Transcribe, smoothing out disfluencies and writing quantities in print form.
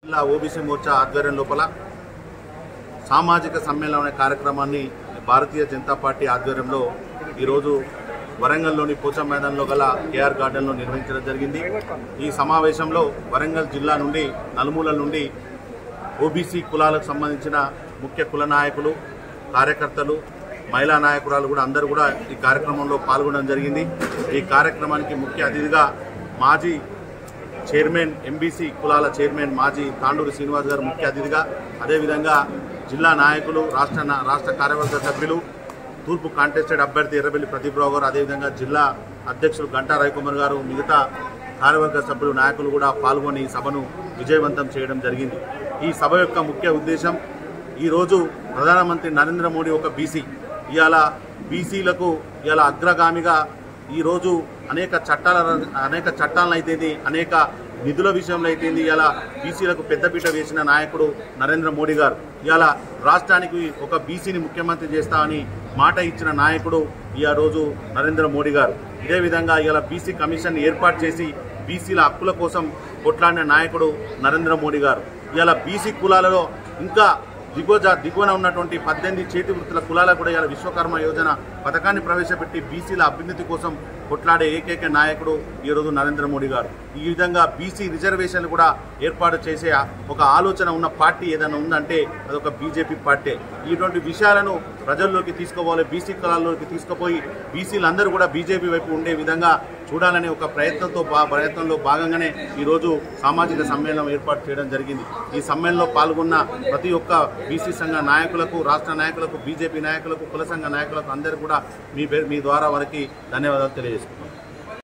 జిల్లా ఓబీసీ మోర్చా ఆధ్వర్యం లోపల సామాజిక సమ్మేళనం అనే కార్యక్రమాన్ని భారతీయ జనతా పార్టీ ఆధ్వర్యంలో ఈరోజు వరంగల్లోని పోచా మైదానంలో గల కేఆర్ గార్డెన్లో నిర్వహించడం జరిగింది। ఈ సమావేశంలో వరంగల్ జిల్లా నుండి నలుమూలల నుండి ఓబీసీ కులాలకు సంబంధించిన ముఖ్య కుల నాయకులు, కార్యకర్తలు, మహిళా నాయకురాలు కూడా అందరూ కూడా ఈ కార్యక్రమంలో పాల్గొనడం జరిగింది। ఈ కార్యక్రమానికి ముఖ్య అతిథిగా మాజీ చైర్మన్, ఎంబీసీ కులాల చైర్మన్ మాజీ తాండూరి శ్రీనివాస్ గారు ముఖ్య అతిథిగా, అదేవిధంగా జిల్లా నాయకులు, రాష్ట్ర కార్యవర్గ సభ్యులు, తూర్పు కాంటెస్టెడ్ అభ్యర్థి ఎర్రబెల్లి ప్రదీప్రావు గారు, అదేవిధంగా జిల్లా అధ్యక్షులు గంటా రవికుమార్ గారు, మిగతా కార్యవర్గ సభ్యులు, నాయకులు కూడా పాల్గొని ఈ సభను విజయవంతం చేయడం జరిగింది। ఈ సభ యొక్క ముఖ్య ఉద్దేశం, ఈరోజు ప్రధానమంత్రి నరేంద్ర మోడీ ఒక బీసీ, ఇవాళ బీసీలకు ఇవాళ అగ్రగామిగా ఈరోజు అనేక చట్టాలను అయితేంది, అనేక నిధుల విషయంలో అయితేంది, ఇలా బీసీలకు పెద్దపీట వేసిన నాయకుడు నరేంద్ర మోడీ గారు। ఇలా రాష్ట్రానికి ఒక బీసీని ముఖ్యమంత్రి చేస్తామని మాట ఇచ్చిన నాయకుడు ఈ రోజు నరేంద్ర మోడీ గారు। ఇదే విధంగా ఇలా బీసీ కమిషన్ ఏర్పాటు చేసి బీసీల హక్కుల కోసం కొట్లాడిన నాయకుడు నరేంద్ర మోడీ గారు। ఇలా బీసీ కులాలలో ఇంకా దిగువన ఉన్నటువంటి 18 చేతి వృత్తుల కులాలకు కూడా ఇలా విశ్వకర్మ యోజన పథకాన్ని ప్రవేశపెట్టి బీసీల అభ్యున్నతి కోసం కొట్లాడే ఏకైక నాయకుడు ఈరోజు నరేంద్ర మోడీ గారు। ఈ విధంగా బీసీ రిజర్వేషన్లు కూడా ఏర్పాటు చేసే ఒక ఆలోచన ఉన్న పార్టీ ఏదైనా ఉందంటే అదొక బీజేపీ పార్టీ। ఇటువంటి విషయాలను ప్రజల్లోకి తీసుకోవాలి, బీసీ కులాల్లోకి తీసుకుపోయి బీసీలందరూ కూడా బీజేపీ వైపు ఉండే విధంగా చూడాలనే ఒక ప్రయత్నంలో భాగంగానే ఈరోజు సామాజిక సమ్మేళనం ఏర్పాటు చేయడం జరిగింది। ఈ సమ్మేళనంలో పాల్గొన్న ప్రతి ఒక్క బీసీ సంఘ నాయకులకు, రాష్ట్ర నాయకులకు, బీజేపీ నాయకులకు, కుల సంఘ నాయకులకు అందరూ కూడా మీ ద్వారా వారికి ధన్యవాదాలు తెలియజేస్తున్నాను।